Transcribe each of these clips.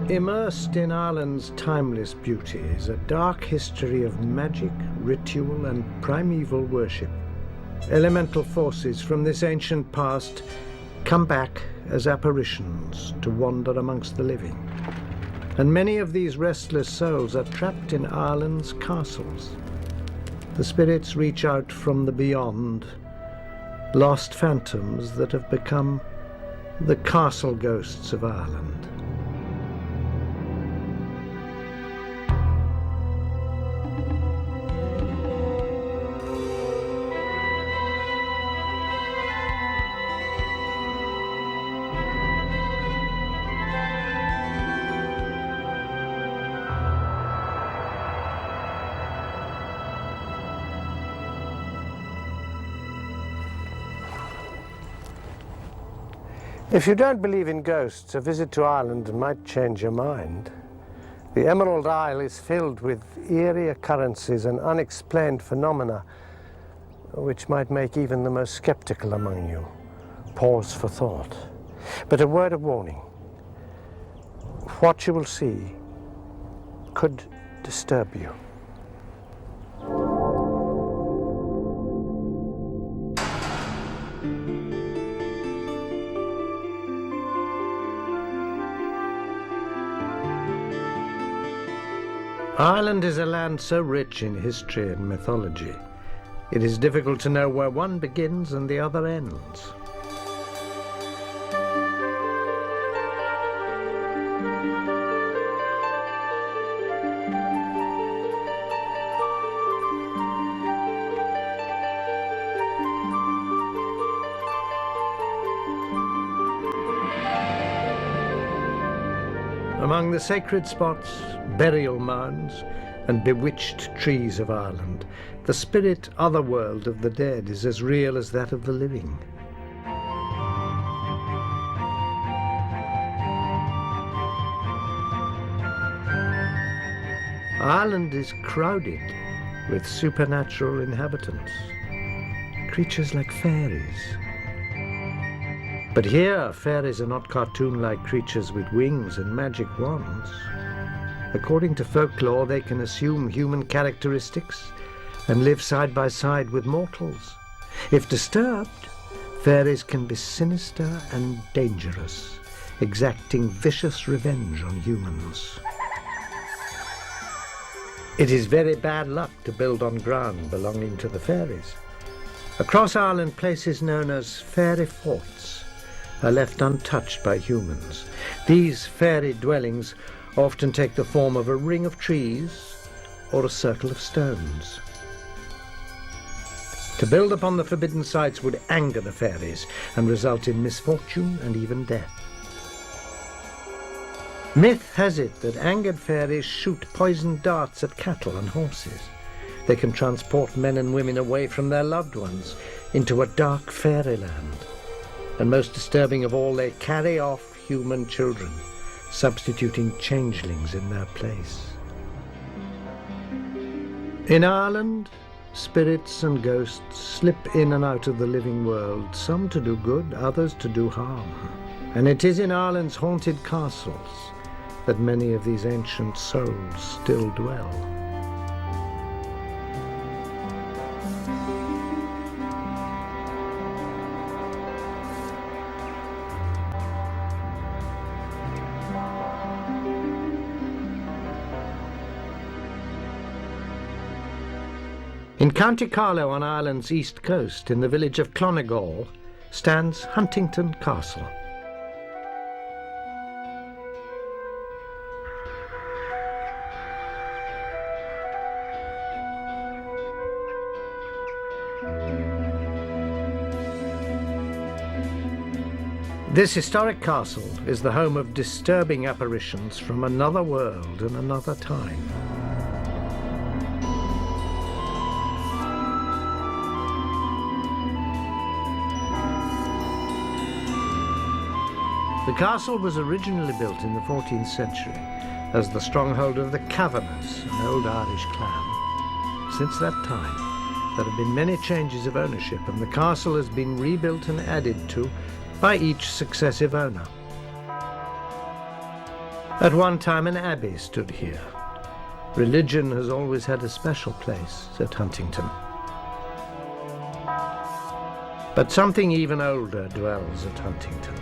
Immersed in Ireland's timeless beauty is a dark history of magic, ritual, and primeval worship. Elemental forces from this ancient past come back as apparitions to wander amongst the living. And many of these restless souls are trapped in Ireland's castles. The spirits reach out from the beyond, lost phantoms that have become the castle ghosts of Ireland. If you don't believe in ghosts, a visit to Ireland might change your mind. The Emerald Isle is filled with eerie occurrences and unexplained phenomena which might make even the most skeptical among you pause for thought. But a word of warning. What you will see could disturb you. Ireland is a land so rich in history and mythology, it is difficult to know where one begins and the other ends. Among the sacred spots, burial mounds, and bewitched trees of Ireland, the spirit otherworld of the dead is as real as that of the living. Ireland is crowded with supernatural inhabitants, creatures like fairies. But here, fairies are not cartoon-like creatures with wings and magic wands. According to folklore, they can assume human characteristics and live side by side with mortals. If disturbed, fairies can be sinister and dangerous, exacting vicious revenge on humans. It is very bad luck to build on ground belonging to the fairies. Across Ireland, places known as fairy forts are left untouched by humans. These fairy dwellings often take the form of a ring of trees or a circle of stones. To build upon the forbidden sites would anger the fairies and result in misfortune and even death. Myth has it that angered fairies shoot poisoned darts at cattle and horses. They can transport men and women away from their loved ones into a dark fairyland. And most disturbing of all, they carry off human children, substituting changelings in their place. In Ireland, spirits and ghosts slip in and out of the living world, some to do good, others to do harm. And it is in Ireland's haunted castles that many of these ancient souls still dwell. In County Carlow on Ireland's east coast, in the village of Clonegall, stands Huntington Castle. This historic castle is the home of disturbing apparitions from another world and another time. The castle was originally built in the 14th century as the stronghold of the Kavanaghs, an old Irish clan. Since that time, there have been many changes of ownership, and the castle has been rebuilt and added to by each successive owner. At one time, an abbey stood here. Religion has always had a special place at Huntington. But something even older dwells at Huntington.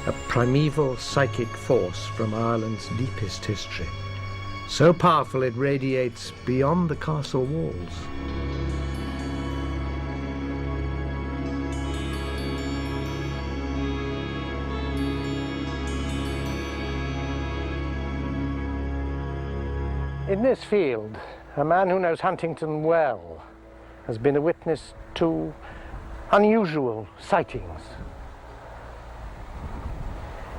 A primeval psychic force from Ireland's deepest history. So powerful it radiates beyond the castle walls. In this field, a man who knows Huntington well has been a witness to unusual sightings.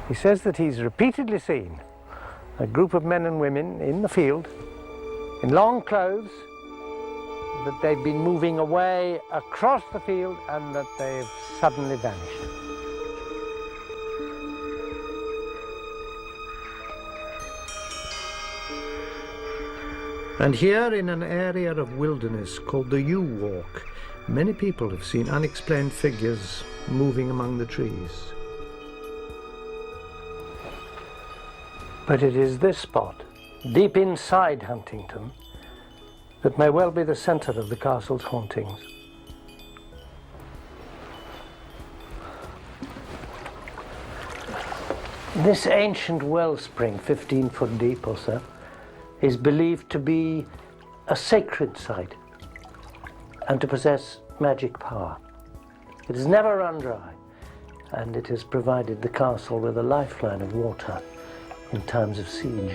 He says that he's repeatedly seen a group of men and women in the field, in long clothes, that they've been moving away across the field and that they've suddenly vanished. And here in an area of wilderness called the Yew Walk, many people have seen unexplained figures moving among the trees. But it is this spot, deep inside Huntington, that may well be the centre of the castle's hauntings. This ancient wellspring, 15 foot deep or so, is believed to be a sacred site and to possess magic power. It has never run dry, and it has provided the castle with a lifeline of water in times of siege.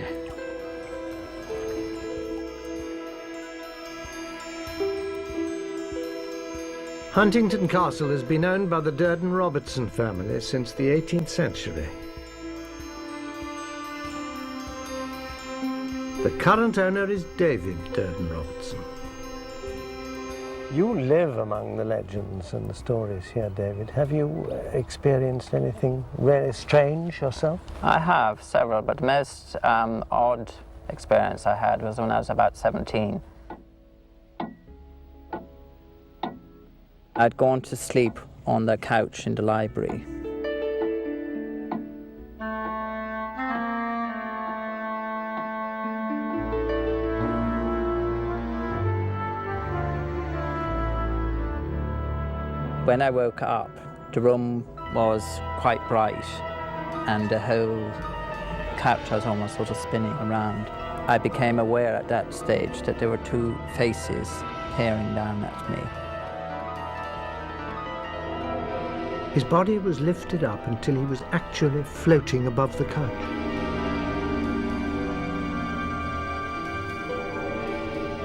Huntington Castle has been owned by the Durden Robertson family since the 18th century. The current owner is David Durden Robertson. You live among the legends and the stories here, David. Have you experienced anything very strange yourself? I have several, but the most odd experience I had was when I was about 17. I'd gone to sleep on the couch in the library. When I woke up, the room was quite bright and the whole couch was almost sort of spinning around. I became aware at that stage that there were two faces peering down at me. His body was lifted up until he was actually floating above the couch.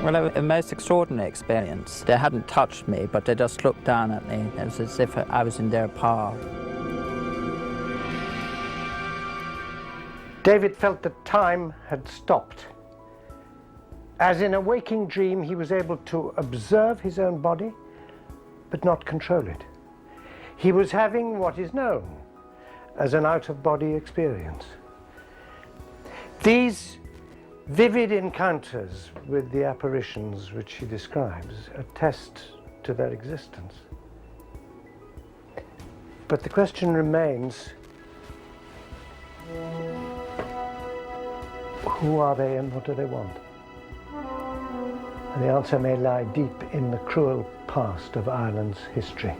Well, a most extraordinary experience. They hadn't touched me, but they just looked down at me. It was as if I was in their power. David felt that time had stopped. As in a waking dream, he was able to observe his own body, but not control it. He was having what is known as an out-of-body experience. These vivid encounters with the apparitions which he describes attest to their existence. But the question remains, who are they and what do they want? And the answer may lie deep in the cruel past of Ireland's history.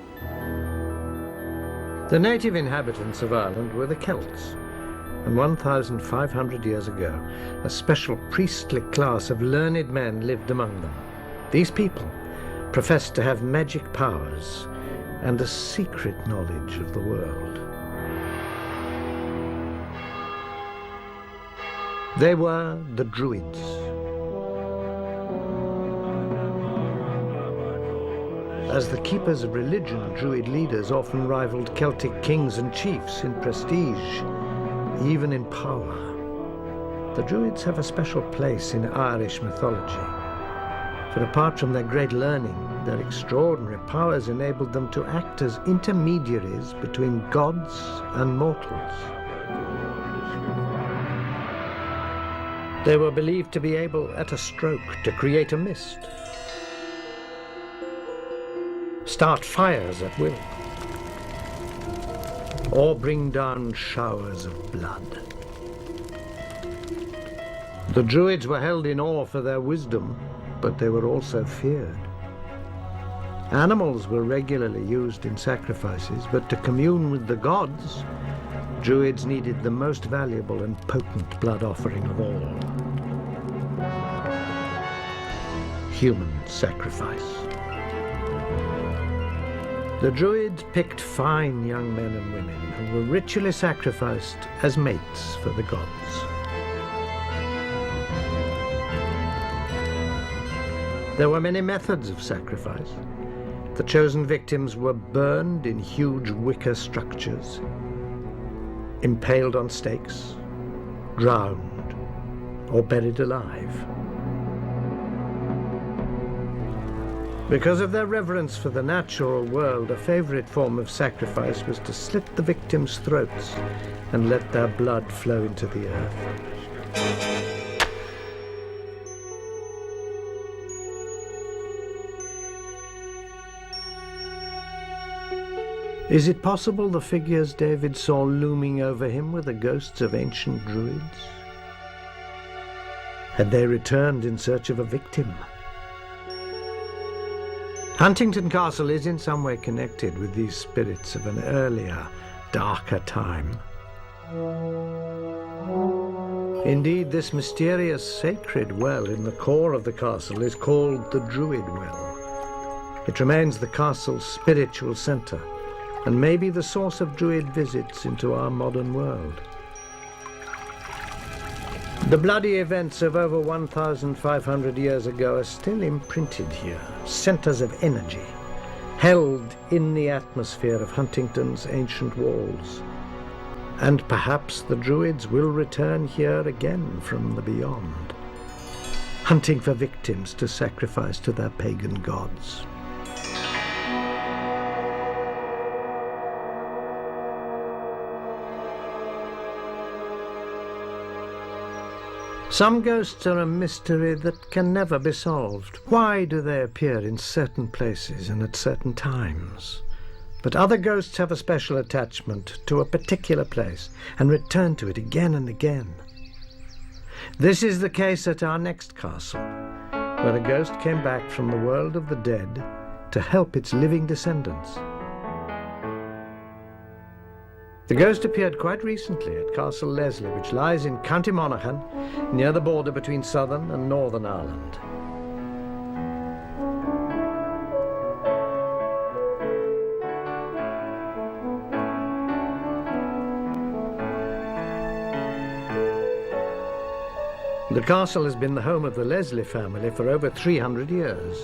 The native inhabitants of Ireland were the Celts. And 1,500 years ago, a special priestly class of learned men lived among them. These people professed to have magic powers and a secret knowledge of the world. They were the Druids. As the keepers of religion, Druid leaders often rivaled Celtic kings and chiefs in prestige, even in power. The Druids have a special place in Irish mythology, for apart from their great learning, their extraordinary powers enabled them to act as intermediaries between gods and mortals. They were believed to be able, at a stroke, to create a mist, start fires at will, or bring down showers of blood. The Druids were held in awe for their wisdom, but they were also feared. Animals were regularly used in sacrifices, but to commune with the gods, Druids needed the most valuable and potent blood offering of all: human sacrifice. The Druids picked fine young men and women who were ritually sacrificed as mates for the gods. There were many methods of sacrifice. The chosen victims were burned in huge wicker structures, impaled on stakes, drowned, or buried alive. Because of their reverence for the natural world, a favorite form of sacrifice was to slit the victims' throats and let their blood flow into the earth. Is it possible the figures David saw looming over him were the ghosts of ancient Druids? Had they returned in search of a victim? Huntingdon Castle is in some way connected with these spirits of an earlier, darker time. Indeed, this mysterious sacred well in the core of the castle is called the Druid Well. It remains the castle's spiritual centre, and may be the source of Druid visits into our modern world. The bloody events of over 1,500 years ago are still imprinted here, centres of energy, held in the atmosphere of Huntingdon's ancient walls. And perhaps the Druids will return here again from the beyond, hunting for victims to sacrifice to their pagan gods. Some ghosts are a mystery that can never be solved. Why do they appear in certain places and at certain times? But other ghosts have a special attachment to a particular place and return to it again and again. This is the case at our next castle, where a ghost came back from the world of the dead to help its living descendants. The ghost appeared quite recently at Castle Leslie, which lies in County Monaghan, near the border between Southern and Northern Ireland. The castle has been the home of the Leslie family for over 300 years.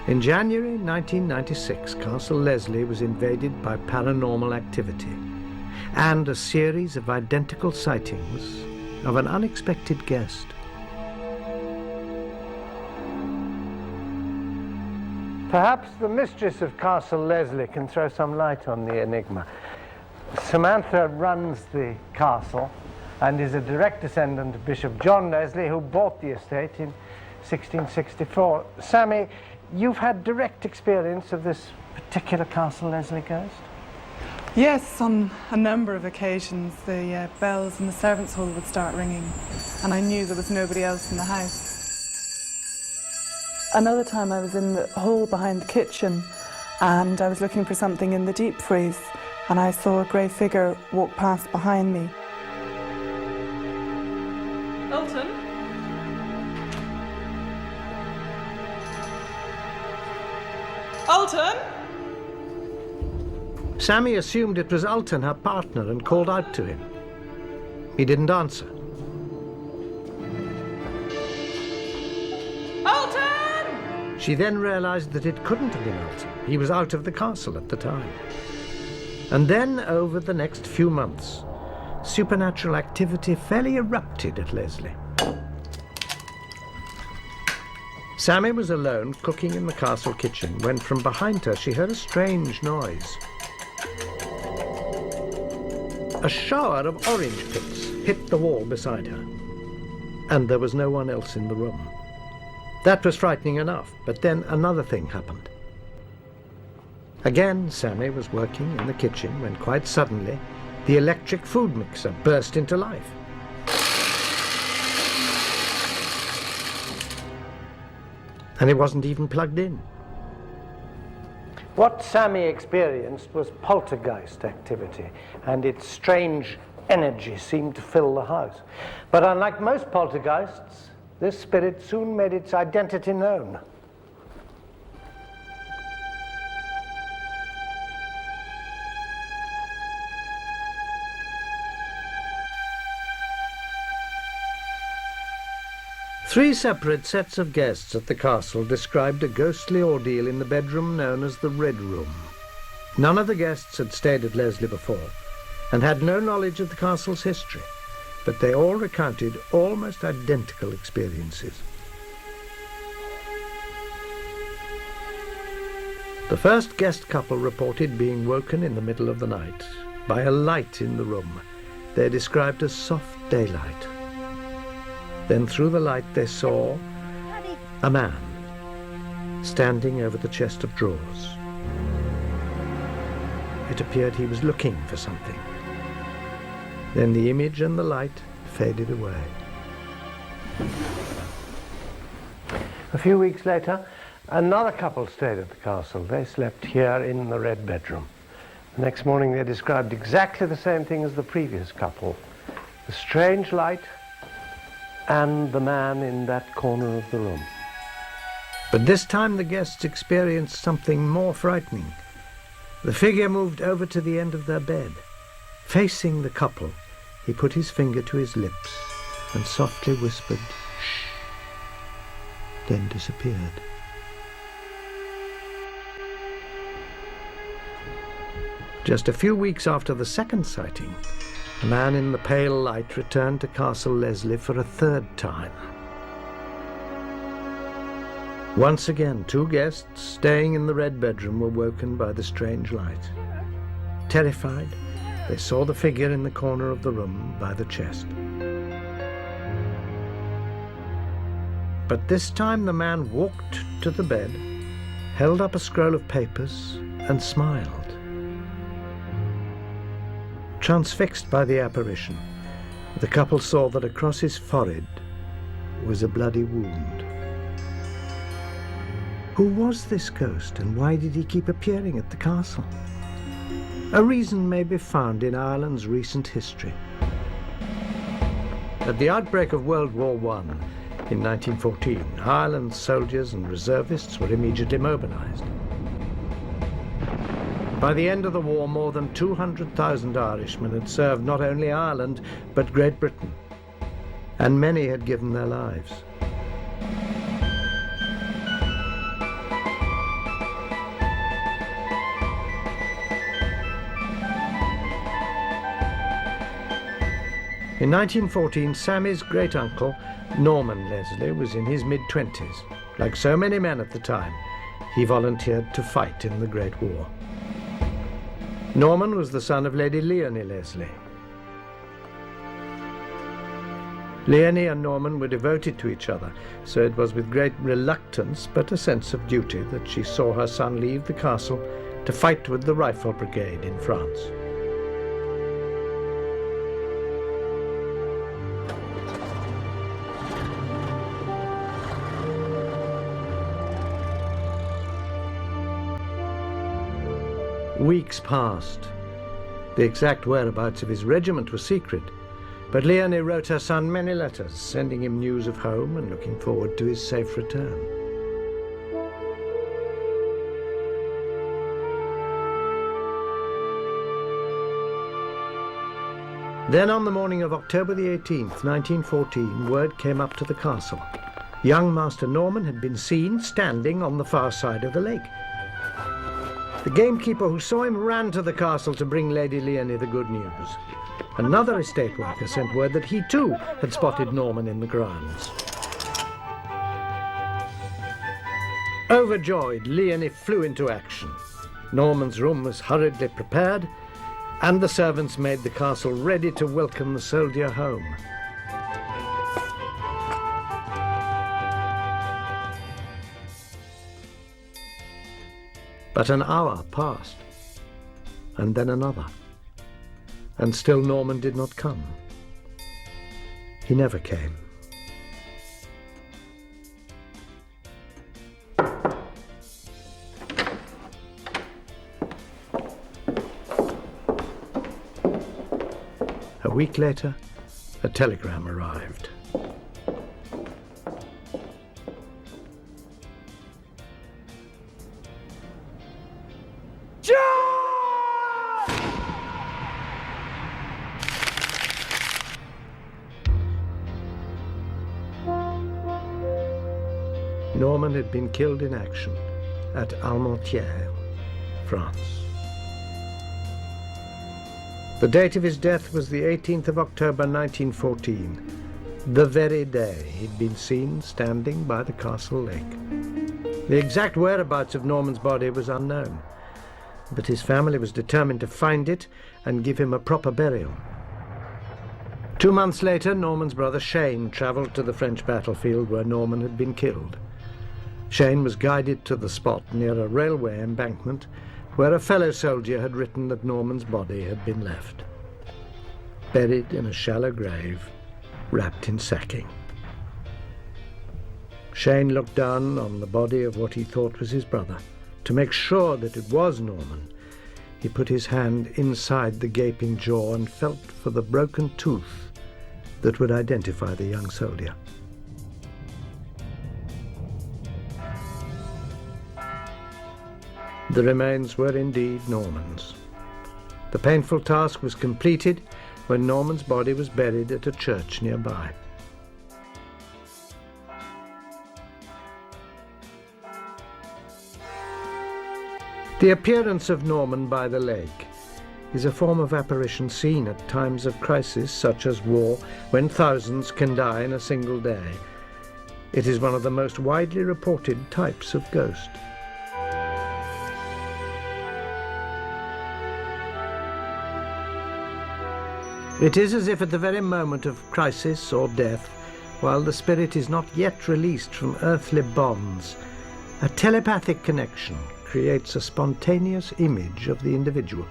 In January 1996, Castle Leslie was invaded by paranormal activity and a series of identical sightings of an unexpected guest. Perhaps the mistress of Castle Leslie can throw some light on the enigma. Samantha runs the castle and is a direct descendant of Bishop John Leslie, who bought the estate in 1664. Sammy, you've had direct experience of this particular Castle Leslie ghost? Yes, on a number of occasions the bells in the servants' hall would start ringing and I knew there was nobody else in the house. Another time I was in the hall behind the kitchen and I was looking for something in the deep freeze and I saw a grey figure walk past behind me. Alton? Alton? Sammy assumed it was Alton, her partner, and called out to him. He didn't answer. Alton! She then realized that it couldn't have been Alton. He was out of the castle at the time. And then, over the next few months, supernatural activity fairly erupted at Leslie. Sammy was alone, cooking in the castle kitchen, when from behind her she heard a strange noise. A shower of orange pits hit the wall beside her, and there was no one else in the room. That was frightening enough, but then another thing happened. Again, Sammy was working in the kitchen when quite suddenly the electric food mixer burst into life. And it wasn't even plugged in. What Sammy experienced was poltergeist activity, and its strange energy seemed to fill the house. But unlike most poltergeists, this spirit soon made its identity known. Three separate sets of guests at the castle described a ghostly ordeal in the bedroom known as the Red Room. None of the guests had stayed at Leslie before and had no knowledge of the castle's history, but they all recounted almost identical experiences. The first guest couple reported being woken in the middle of the night by a light in the room they described as soft daylight. Then through the light they saw a man standing over the chest of drawers. It appeared he was looking for something. Then the image and the light faded away. A few weeks later, another couple stayed at the castle. They slept here in the red bedroom. The next morning they described exactly the same thing as the previous couple. The strange light and the man in that corner of the room. But this time the guests experienced something more frightening. The figure moved over to the end of their bed. Facing the couple, he put his finger to his lips and softly whispered, "Shh," then disappeared. Just a few weeks after the second sighting, the man in the pale light returned to Castle Leslie for a third time. Once again, two guests staying in the red bedroom were woken by the strange light. Terrified, they saw the figure in the corner of the room by the chest. But this time the man walked to the bed, held up a scroll of papers, and smiled. Transfixed by the apparition, the couple saw that across his forehead was a bloody wound. Who was this ghost, and why did he keep appearing at the castle? A reason may be found in Ireland's recent history. At the outbreak of World War I in 1914, Ireland's soldiers and reservists were immediately mobilized. By the end of the war, more than 200,000 Irishmen had served not only Ireland, but Great Britain, and many had given their lives. In 1914, Sammy's great-uncle, Norman Leslie, was in his mid-20s. Like so many men at the time, he volunteered to fight in the Great War. Norman was the son of Lady Leonie Leslie. Leonie and Norman were devoted to each other, so it was with great reluctance but a sense of duty that she saw her son leave the castle to fight with the Rifle Brigade in France. Weeks passed. The exact whereabouts of his regiment was secret, but Leonie wrote her son many letters, sending him news of home and looking forward to his safe return. Then on the morning of October the 18th, 1914, word came up to the castle. Young Master Norman had been seen standing on the far side of the lake. The gamekeeper who saw him ran to the castle to bring Lady Leonie the good news. Another estate worker sent word that he too had spotted Norman in the grounds. Overjoyed, Leonie flew into action. Norman's room was hurriedly prepared, and the servants made the castle ready to welcome the soldier home. But an hour passed, and then another, and still Norman did not come. He never came. A week later, a telegram arrived. Norman had been killed in action at Armentières, France. The date of his death was the 18th of October 1914, the very day he'd been seen standing by the castle lake. The exact whereabouts of Norman's body was unknown, but his family was determined to find it and give him a proper burial. 2 months later, Norman's brother Shane travelled to the French battlefield where Norman had been killed. Shane was guided to the spot near a railway embankment where a fellow soldier had written that Norman's body had been left, buried in a shallow grave, wrapped in sacking. Shane looked down on the body of what he thought was his brother. To make sure that it was Norman, he put his hand inside the gaping jaw and felt for the broken tooth that would identify the young soldier. The remains were indeed Norman's. The painful task was completed when Norman's body was buried at a church nearby. The appearance of Norman by the lake is a form of apparition seen at times of crisis such as war, when thousands can die in a single day. It is one of the most widely reported types of ghost. It is as if at the very moment of crisis or death, while the spirit is not yet released from earthly bonds, a telepathic connection creates a spontaneous image of the individual.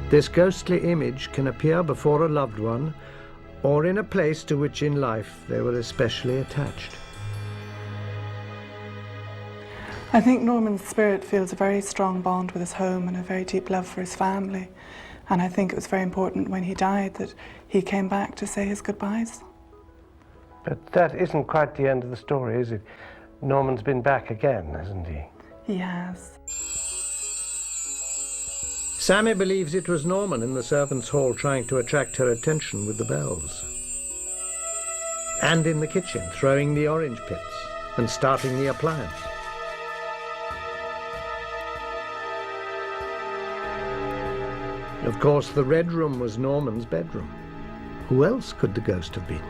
This ghostly image can appear before a loved one or in a place to which in life they were especially attached. I think Norman's spirit feels a very strong bond with his home and a very deep love for his family. And I think it was very important when he died that he came back to say his goodbyes. But that isn't quite the end of the story, is it? Norman's been back again, hasn't he? He has. Sammy believes it was Norman in the servants' hall trying to attract her attention with the bells. And in the kitchen, throwing the orange pits and starting the appliance. Of course, the red room was Norman's bedroom. Who else could the ghost have been?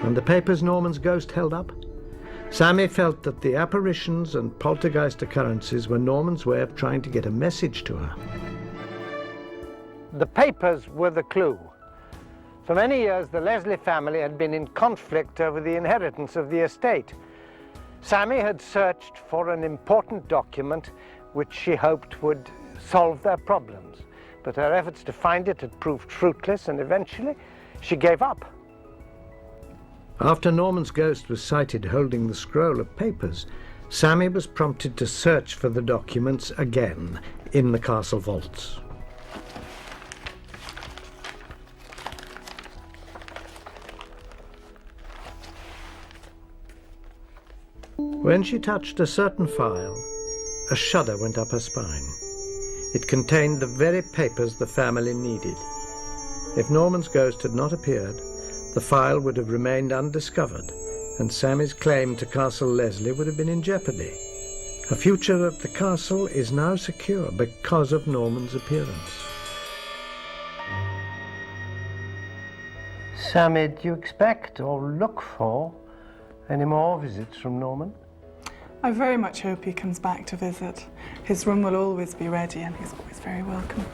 And the papers Norman's ghost held up? Sammy felt that the apparitions and poltergeist occurrences were Norman's way of trying to get a message to her. The papers were the clue. For many years, the Leslie family had been in conflict over the inheritance of the estate. Sammy had searched for an important document which she hoped would solve their problems. But her efforts to find it had proved fruitless, and eventually she gave up. After Norman's ghost was sighted holding the scroll of papers, Sammy was prompted to search for the documents again in the castle vaults. When she touched a certain file, a shudder went up her spine. It contained the very papers the family needed. If Norman's ghost had not appeared, the file would have remained undiscovered, and Sammy's claim to Castle Leslie would have been in jeopardy. Her future at the castle is now secure because of Norman's appearance. Sammy, do you expect or look for any more visits from Norman? I very much hope he comes back to visit. His room will always be ready and he's always very welcome.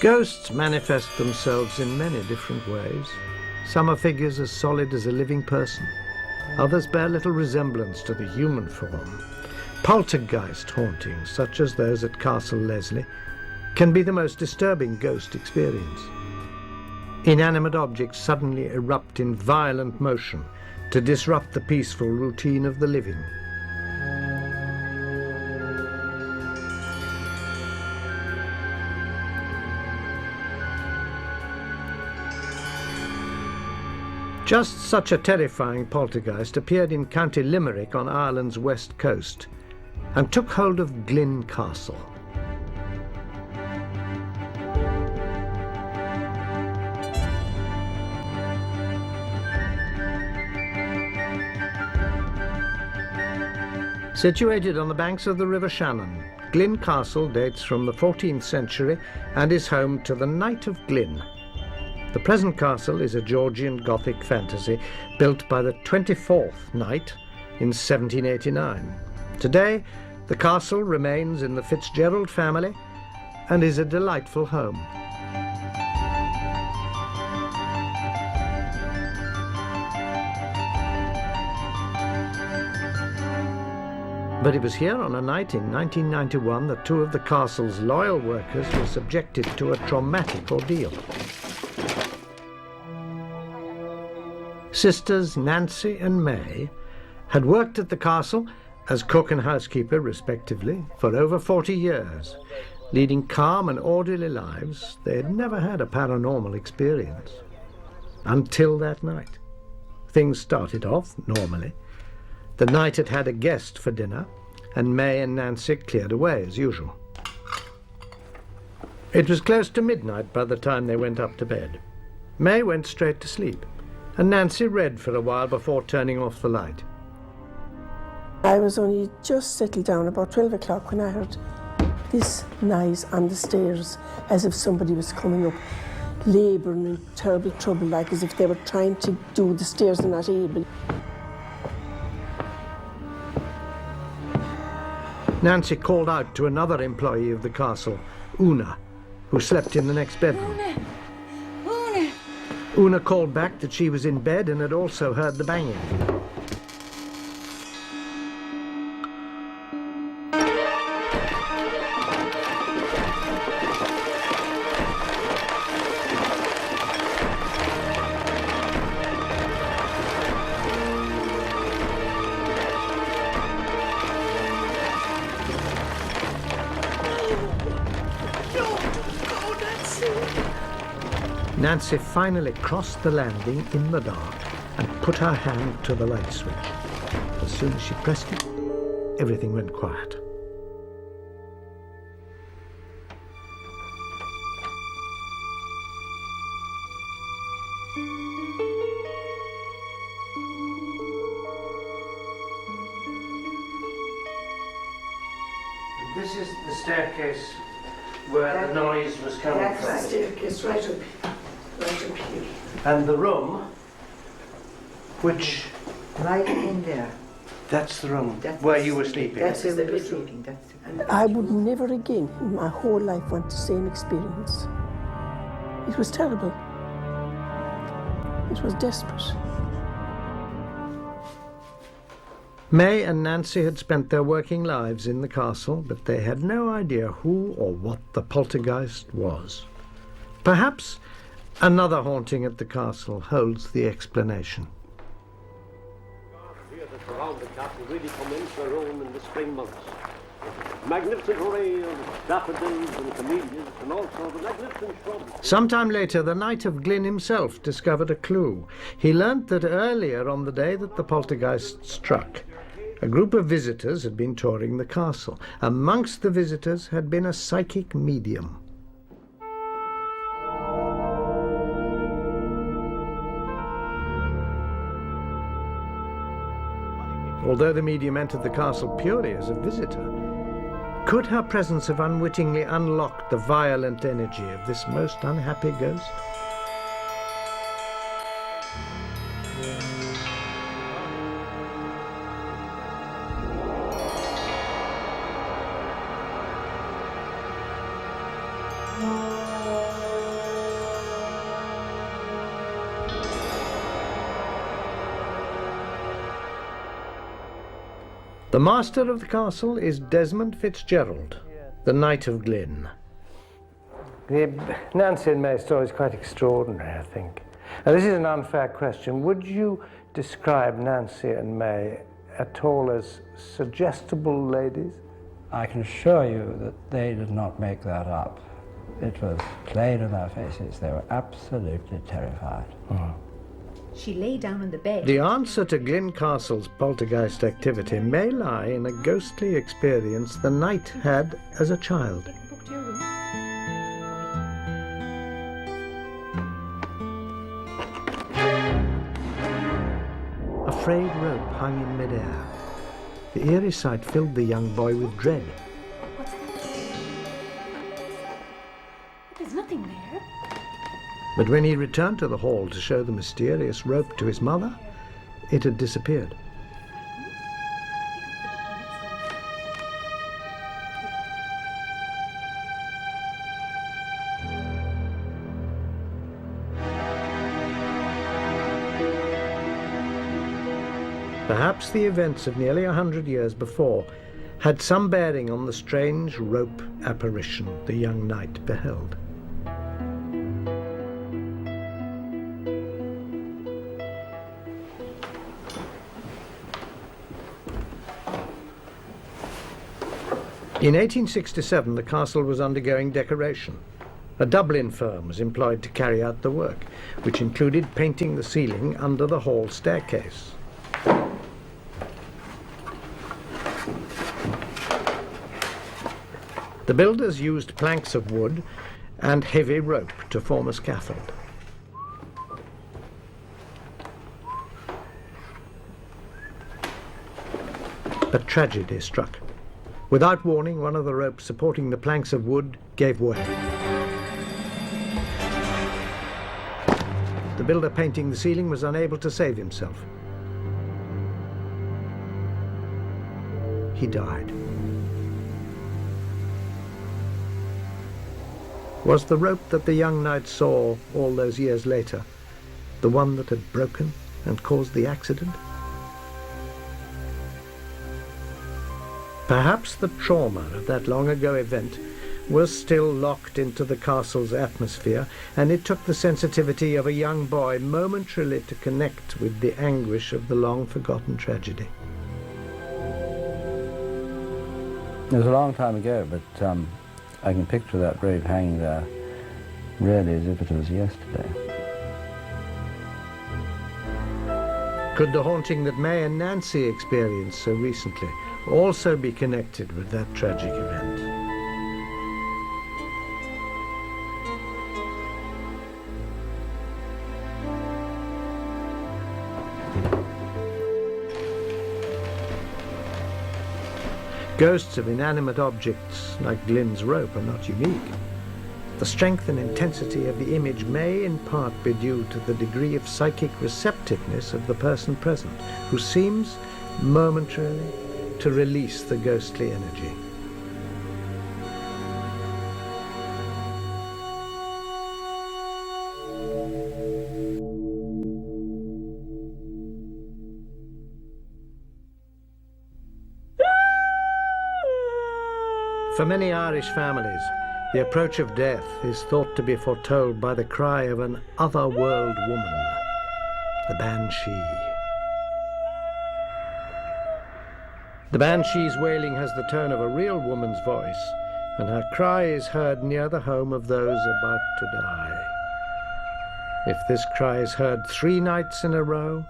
Ghosts manifest themselves in many different ways. Some are figures as solid as a living person. Others bear little resemblance to the human form. Poltergeist hauntings, such as those at Castle Leslie, can be the most disturbing ghost experience. Inanimate objects suddenly erupt in violent motion to disrupt the peaceful routine of the living. Just such a terrifying poltergeist appeared in County Limerick on Ireland's west coast and took hold of Glynn Castle. Situated on the banks of the River Shannon, Glynn Castle dates from the 14th century and is home to the Knight of Glynn. The present castle is a Georgian Gothic fantasy built by the 24th Knight in 1789. Today, the castle remains in the Fitzgerald family and is a delightful home. But it was here on a night in 1991 that two of the castle's loyal workers were subjected to a traumatic ordeal. Sisters Nancy and May had worked at the castle as cook and housekeeper, respectively, for over 40 years. Leading calm and orderly lives, they had never had a paranormal experience. Until that night. Things started off normally. The knight had had a guest for dinner, and May and Nancy cleared away as usual. It was close to midnight by the time they went up to bed. May went straight to sleep, and Nancy read for a while before turning off the light. I was only just settled down about 12 o'clock when I heard this noise on the stairs, as if somebody was coming up, labouring in terrible trouble, like as if they were trying to do the stairs and not able. Nancy called out to another employee of the castle, Una, who slept in the next bedroom. Una called back that she was in bed and had also heard the banging. Nancy finally crossed the landing in the dark and put her hand to the light switch. As soon as she pressed it, everything went quiet. This is the staircase where the noise was coming from. That's the staircase right up here. And the room, which... Right in there. That's the room That's where you were sleeping. That's where we were sleeping. I would never again in my whole life want the same experience. It was terrible. It was desperate. May and Nancy had spent their working lives in the castle, but they had no idea who or what the poltergeist was. Perhaps another haunting at the castle holds the explanation. Here that around the castle really commence their own in the spring months. Magnificent array of daffodils and camellias, and also the magnificent shrubs. Sometime later, the Knight of Glynn himself discovered a clue. He learnt that earlier on the day that the poltergeist struck, a group of visitors had been touring the castle. Amongst the visitors had been a psychic medium. Although the medium entered the castle purely as a visitor, could her presence have unwittingly unlocked the violent energy of this most unhappy ghost? The master of the castle is Desmond Fitzgerald, the Knight of Glyn. The Nancy and May story is quite extraordinary, I think. Now, this is an unfair question. Would you describe Nancy and May at all as suggestible ladies? I can assure you that they did not make that up. It was plain in their faces. They were absolutely terrified. She lay down on the bed. The answer to Glyn Castle's poltergeist activity may lie in a ghostly experience the knight had as a child. Book to your room. A frayed rope hung in midair. The eerie sight filled the young boy with dread. What's that? There's nothing there. But when he returned to the hall to show the mysterious rope to his mother, it had disappeared. Perhaps the events of nearly 100 years before had some bearing on the strange rope apparition the young knight beheld. In 1867, the castle was undergoing decoration. A Dublin firm was employed to carry out the work, which included painting the ceiling under the hall staircase. The builders used planks of wood and heavy rope to form a scaffold. But tragedy struck. Without warning, one of the ropes supporting the planks of wood gave way. The builder painting the ceiling was unable to save himself. He died. Was the rope that the young knight saw all those years later the one that had broken and caused the accident? Perhaps the trauma of that long-ago event was still locked into the castle's atmosphere, and it took the sensitivity of a young boy momentarily to connect with the anguish of the long-forgotten tragedy. It was a long time ago, but I can picture that grave hanging there really as if it was yesterday. Could the haunting that May and Nancy experienced so recently also be connected with that tragic event? Ghosts of inanimate objects like Glyn's rope are not unique. The strength and intensity of the image may in part be due to the degree of psychic receptiveness of the person present, who seems momentarily to release the ghostly energy. For many Irish families, the approach of death is thought to be foretold by the cry of an other-world woman, the Banshee. The Banshee's wailing has the tone of a real woman's voice, and her cry is heard near the home of those about to die. If this cry is heard 3 nights in a row,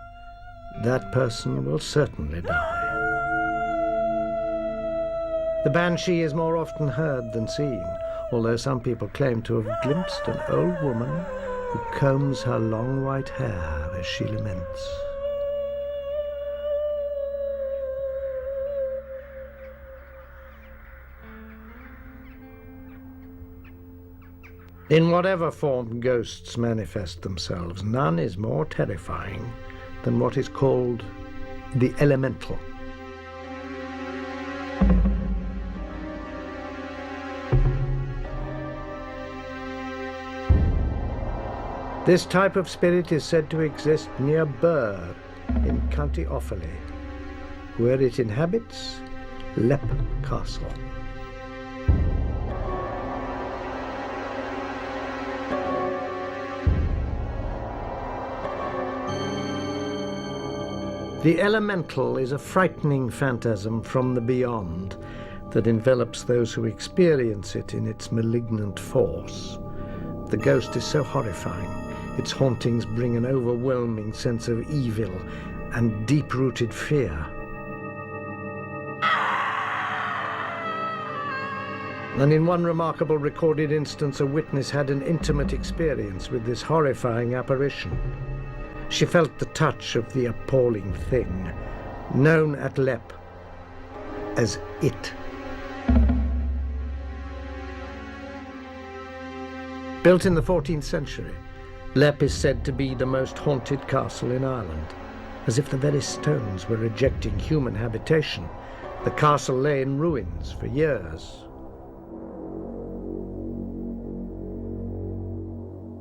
that person will certainly die. The Banshee is more often heard than seen, although some people claim to have glimpsed an old woman who combs her long white hair as she laments. In whatever form ghosts manifest themselves, none is more terrifying than what is called the elemental. This type of spirit is said to exist near Birr in County Offaly. where it inhabits Leap Castle. The elemental is a frightening phantasm from the beyond that envelops those who experience it in its malignant force. The ghost is so horrifying, its hauntings bring an overwhelming sense of evil and deep-rooted fear. And in one remarkable recorded instance, a witness had an intimate experience with this horrifying apparition. She felt the touch of the appalling thing, known at Leap as It. Built in the 14th century, Leap is said to be the most haunted castle in Ireland. As if the very stones were rejecting human habitation, the castle lay in ruins for years.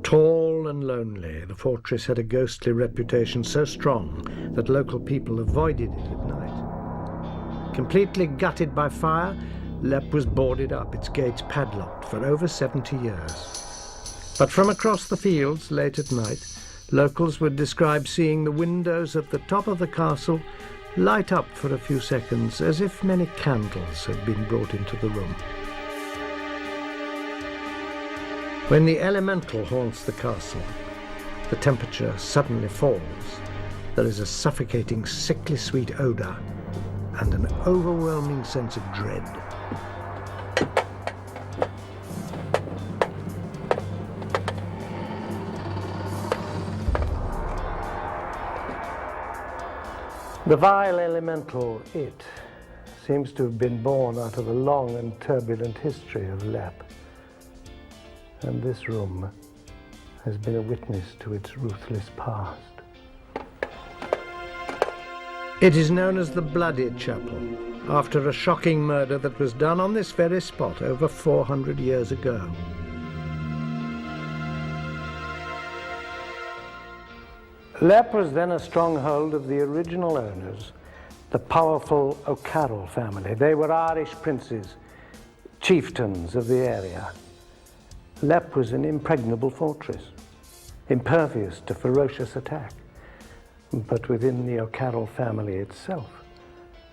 Tall and lonely, the fortress had a ghostly reputation so strong that local people avoided it at night. Completely gutted by fire, Leap was boarded up, its gates padlocked for over 70 years. But from across the fields, late at night, locals would describe seeing the windows at the top of the castle light up for a few seconds, as if many candles had been brought into the room. When the elemental haunts the castle, the temperature suddenly falls. There is a suffocating, sickly sweet odor and an overwhelming sense of dread. The vile elemental, It, seems to have been born out of a long and turbulent history of Leap. And this room has been a witness to its ruthless past. It is known as the Bloody Chapel, after a shocking murder that was done on this very spot over 400 years ago. Leap was then a stronghold of the original owners, the powerful O'Carroll family. They were Irish princes, chieftains of the area. Leap was an impregnable fortress, impervious to ferocious attack. But within the O'Carroll family itself,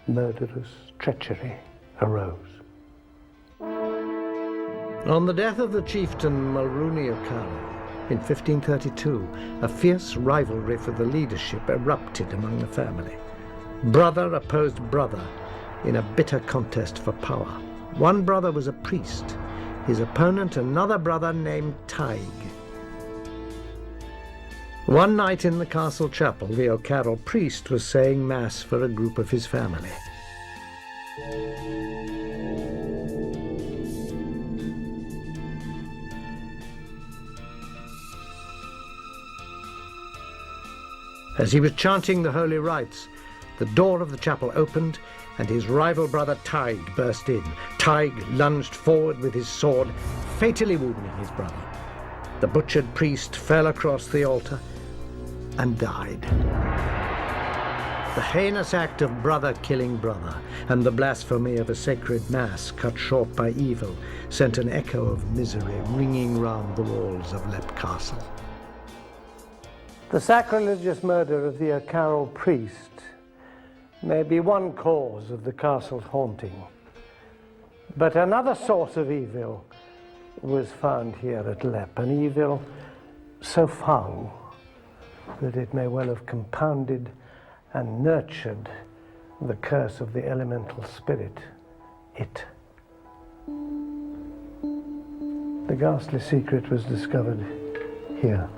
murderous treachery arose. On the death of the chieftain Mulrooney O'Carroll in 1532, a fierce rivalry for the leadership erupted among the family. Brother opposed brother in a bitter contest for power. One brother was a priest, his opponent another brother named Tig. One night in the castle chapel, the O'Carroll priest was saying mass for a group of his family. As he was chanting the holy rites, the door of the chapel opened and his rival brother Tig burst in. Tig lunged forward with his sword, fatally wounding his brother. The butchered priest fell across the altar and died. The heinous act of brother killing brother and the blasphemy of a sacred mass cut short by evil sent an echo of misery ringing round the walls of Leap Castle. The sacrilegious murder of the O'Carroll priest may be one cause of the castle's haunting, but another source of evil was found here at Leap, an evil so foul that it may well have compounded and nurtured the curse of the elemental spirit, It. The ghastly secret was discovered here.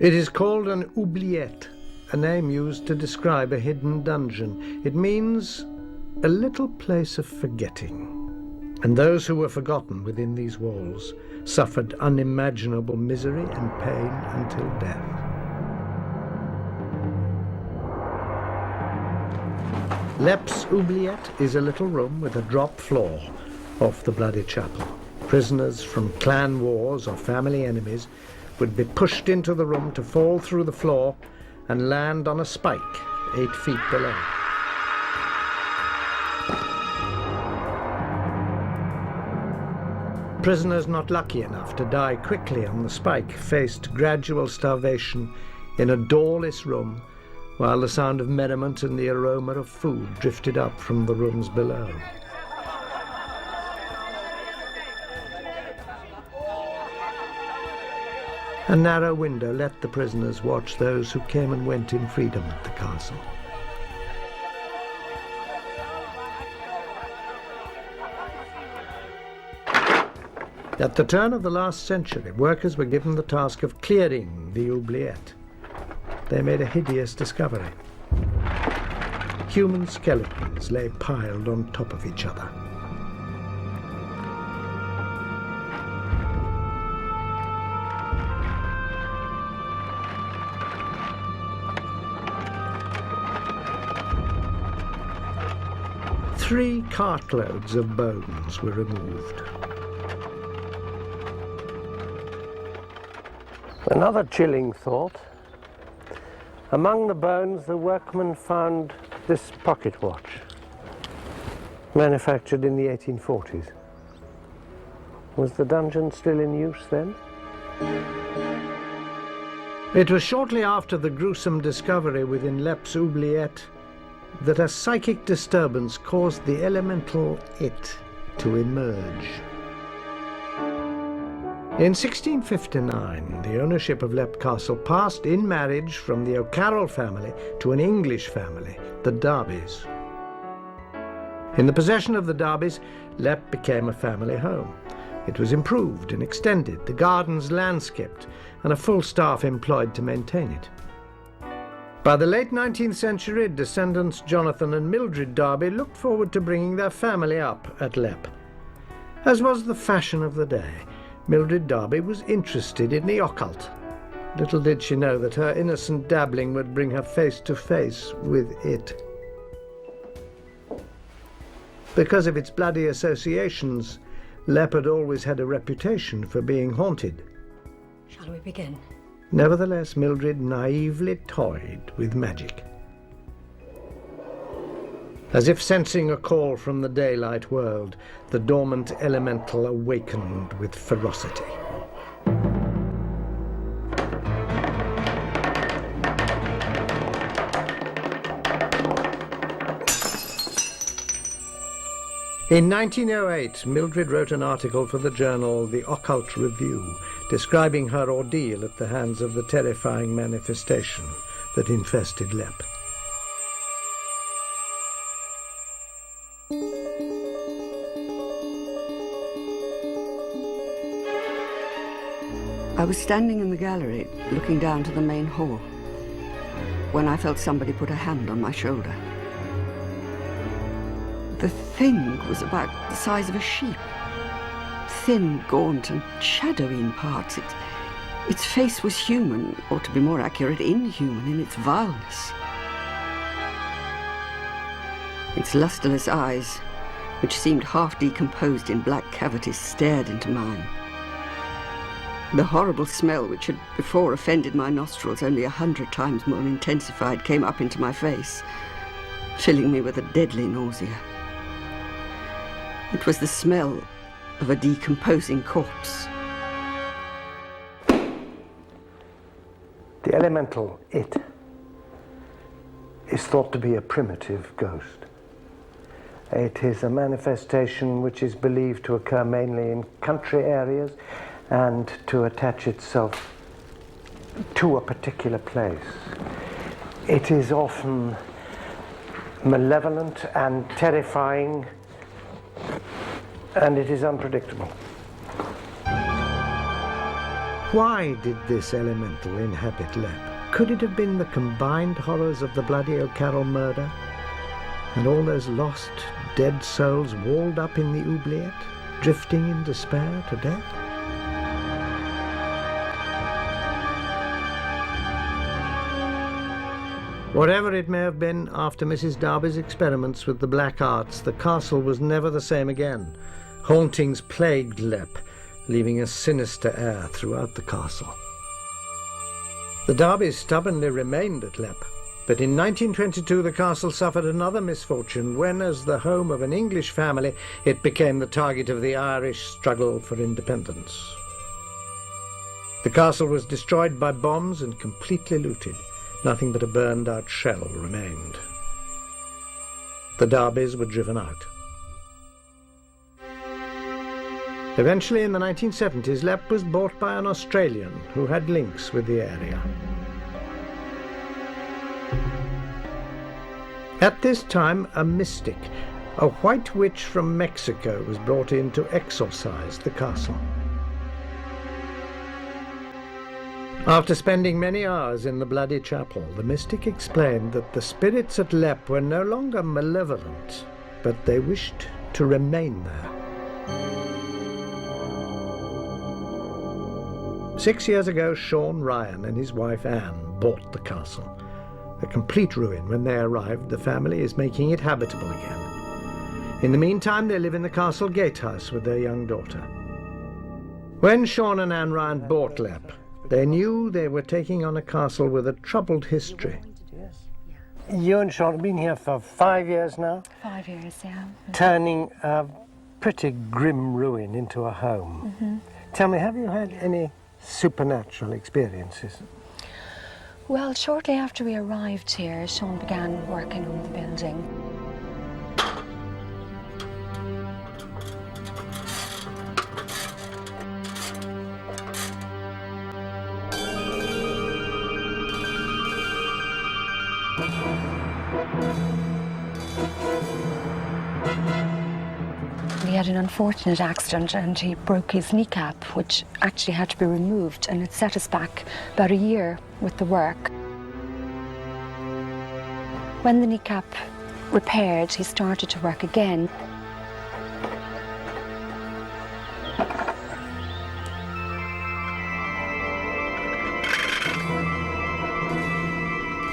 It is called an oubliette, a name used to describe a hidden dungeon. It means a little place of forgetting. And those who were forgotten within these walls suffered unimaginable misery and pain until death. Leap's oubliette is a little room with a drop floor off the Bloody Chapel. Prisoners from clan wars or family enemies would be pushed into the room to fall through the floor and land on a spike 8 feet below. Prisoners not lucky enough to die quickly on the spike faced gradual starvation in a doorless room, while the sound of merriment and the aroma of food drifted up from the rooms below. A narrow window let the prisoners watch those who came and went in freedom at the castle. At the turn of the last century, workers were given the task of clearing the oubliette. They made a hideous discovery. Human skeletons lay piled on top of each other. Three cartloads of bones were removed. Another chilling thought. Among the bones, the workmen found this pocket watch, manufactured in the 1840s. Was the dungeon still in use then? It was shortly after the gruesome discovery within Lep's oubliette that a psychic disturbance caused the elemental it to emerge. In 1659, the ownership of Lep Castle passed in marriage from the O'Carroll family to an English family, the Darbys. In the possession of the Darbys, Lep became a family home. It was improved and extended, the gardens landscaped, and a full staff employed to maintain it. By the late 19th century, descendants Jonathan and Mildred Darby looked forward to bringing their family up at Lep. As was the fashion of the day, Mildred Darby was interested in the occult. Little did she know that her innocent dabbling would bring her face to face with it. Because of its bloody associations, Lep had always had a reputation for being haunted. Shall we begin? Nevertheless, Mildred naively toyed with magic. As if sensing a call from the daylight world, the dormant elemental awakened with ferocity. In 1908, Mildred wrote an article for the journal The Occult Review, describing her ordeal at the hands of the terrifying manifestation that infested Lep. I was standing in the gallery, looking down to the main hall, when I felt somebody put a hand on my shoulder. The thing was about the size of a sheep, thin, gaunt, and shadowy in parts. Its face was human, or to be more accurate, inhuman in its vileness. Its lustreless eyes, which seemed half decomposed in black cavities, stared into mine. The horrible smell, which had before offended my nostrils only 100 times more intensified, came up into my face, filling me with a deadly nausea. It was the smell of a decomposing corpse. The elemental it is thought to be a primitive ghost. It is a manifestation which is believed to occur mainly in country areas and to attach itself to a particular place. It is often malevolent and terrifying, and it is unpredictable. Why did this elemental inhabit Lep? Could it have been the combined horrors of the bloody O'Carroll murder and all those lost, dead souls walled up in the oubliette, drifting in despair to death? Whatever it may have been, after Mrs. Darby's experiments with the black arts, the castle was never the same again. Hauntings plagued Lep, leaving a sinister air throughout the castle. The Darbys stubbornly remained at Lepp, but in 1922 the castle suffered another misfortune when, as the home of an English family, it became the target of the Irish struggle for independence. The castle was destroyed by bombs and completely looted. Nothing but a burned-out shell remained. The Darbys were driven out. Eventually, in the 1970s, Lepp was bought by an Australian who had links with the area. At this time, a mystic, a white witch from Mexico, was brought in to exorcise the castle. After spending many hours in the bloody chapel, the mystic explained that the spirits at Lepp were no longer malevolent, but they wished to remain there. 6 years ago, Sean Ryan and his wife Anne bought the castle. A complete ruin when they arrived, the family is making it habitable again. In the meantime, they live in the castle gatehouse with their young daughter. When Sean and Anne Ryan bought Lepp, they knew they were taking on a castle with a troubled history. You and Sean have been here for 5 years now? 5 years, yeah. Turning a pretty grim ruin into a home. Mm-hmm. Tell me, have you had any supernatural experiences? Well, shortly after we arrived here, Sean began working on the building. He had an unfortunate accident and he broke his kneecap, which actually had to be removed, and it set us back about a year with the work. When the kneecap repaired, he started to work again.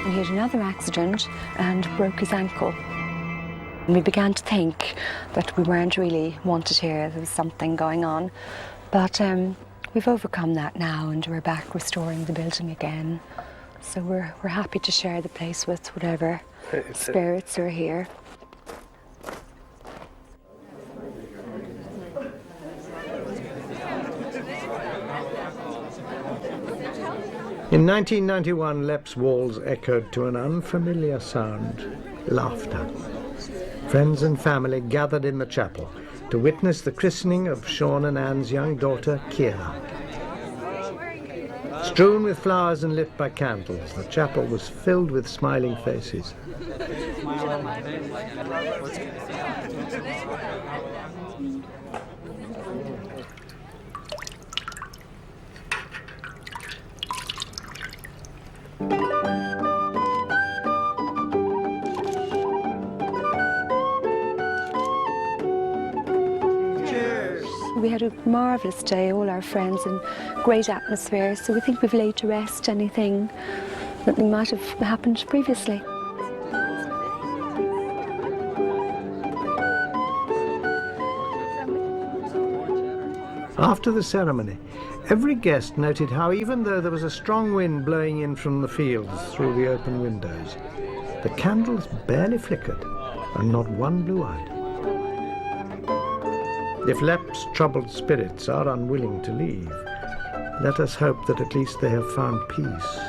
And he had another accident and broke his ankle. And we began to think that we weren't really wanted here, there was something going on. But we've overcome that now and we're back restoring the building again. So we're happy to share the place with whatever spirits are here. In 1991, Lepp's walls echoed to an unfamiliar sound: laughter. Friends and family gathered in the chapel to witness the christening of Sean and Anne's young daughter, Kira. Strewn with flowers and lit by candles, the chapel was filled with smiling faces. We had a marvellous day, all our friends, and great atmosphere, so we think we've laid to rest anything that might have happened previously. After the ceremony, every guest noted how even though there was a strong wind blowing in from the fields through the open windows, the candles barely flickered and not one blew out. If Lepp's troubled spirits are unwilling to leave, let us hope that at least they have found peace.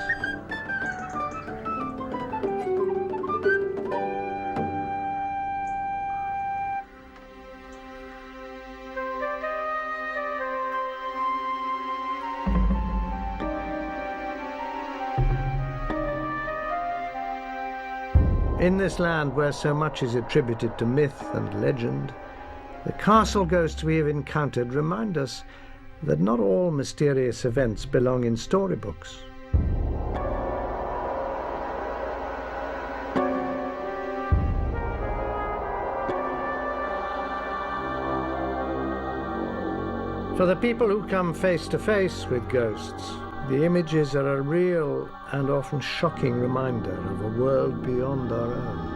In this land where so much is attributed to myth and legend, the castle ghosts we have encountered remind us that not all mysterious events belong in storybooks. For the people who come face to face with ghosts, the images are a real and often shocking reminder of a world beyond our own.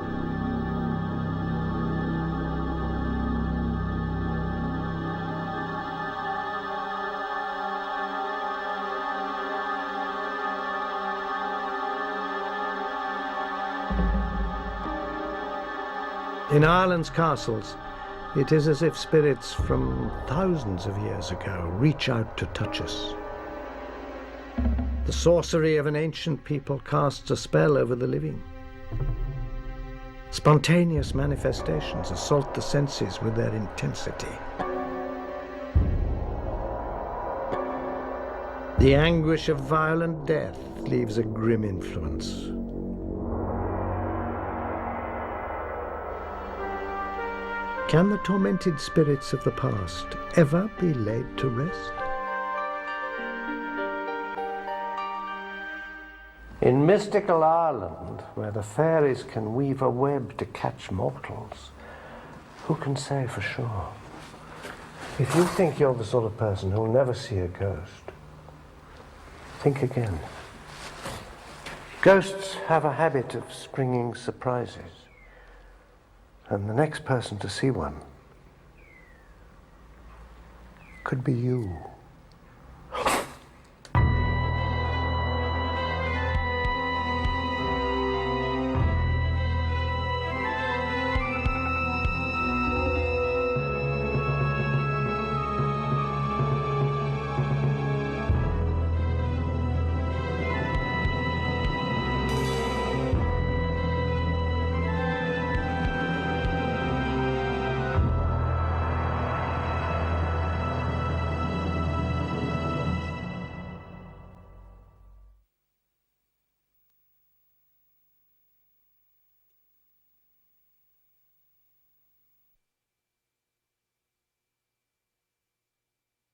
In Ireland's castles, it is as if spirits from thousands of years ago reach out to touch us. The sorcery of an ancient people casts a spell over the living. Spontaneous manifestations assault the senses with their intensity. The anguish of violent death leaves a grim influence. Can the tormented spirits of the past ever be laid to rest? In mystical Ireland, where the fairies can weave a web to catch mortals, who can say for sure? If you think you're the sort of person who'll never see a ghost, think again. Ghosts have a habit of springing surprises, and the next person to see one could be you.